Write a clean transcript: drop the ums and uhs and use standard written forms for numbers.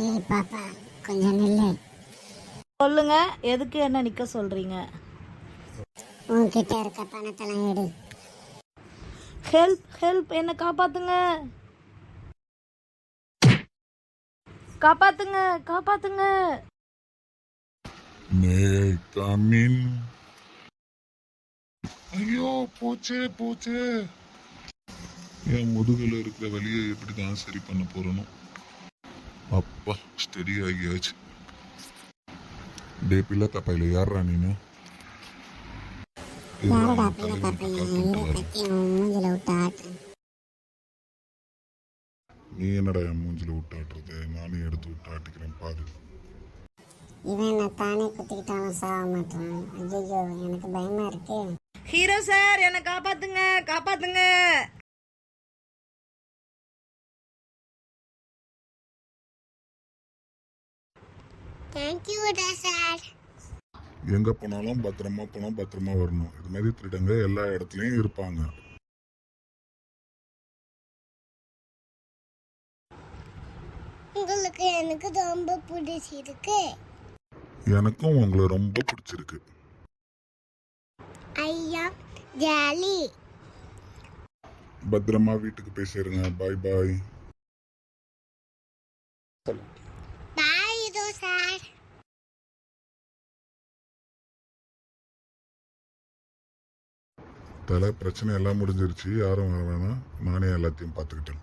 ஏய் பாப்பா, கொஞ்சம் நில்லு. சொல்லுங்க, எதுக்கு என்ன நிக்க சொல்றீங்க? உன்கிட்ட இருக்க பணத்தெல்லாம் எடு. ஹெல்ப் ஹெல்ப், என்ன காப்பாத்துங்க, காப்பாத்துங்க, காப்பாத்துங்க. ஐயோ, போச்சே போச்சே. என் முதுகுல இருக்கிற வலியை எப்படிதான் சரி பண்ண போறனோ. அப்பா, ஸ்டெடி ஆகியாச்சு. டே பிள்ளை தப்பையில யாரா நீனு? யாரடா பிள்ளை பாப்பையா? இந்த கத்தி அவன் மூஞ்சில விட்டு ஆட்டு. நீ என்னடா என் மூஞ்சில விட்டு ஆட்டுறது? நானே எடுத்து விட்டு ஆட்டிக்கிறேன் பாரு. இவன் என்ன தானே குத்திக்கிட்டாலும் சாக மாட்டான். ஐயோ, எனக்கு பயமா இருக்கு. ஹீரோ சார், என்ன காப்பாத்துங்க, காப்பாத்துங்க. Thank you sir. எங்க போனாலும் பத்திரமா போனோம், பத்திரமா வரணும். இது மாதிரி திருடங்க எல்லா இடத்துலயும் இருப்பாங்க. உங்களுக்கு எனக்கு ரொம்ப பிடிச்சிருக்கு. எனக்கும் உங்களை ரொம்ப பிடிச்சிருக்கு. ஐயா ஜாலி. பத்திரமா வீட்டுக்கு போய் சேருங்க. பாய் பாய். Bye sir. தலை பிரச்சனை எல்லாம் முடிஞ்சிருச்சு. யாரும் வர வேணாம், நானே எல்லாத்தையும் பார்த்துக்கிட்டேன்.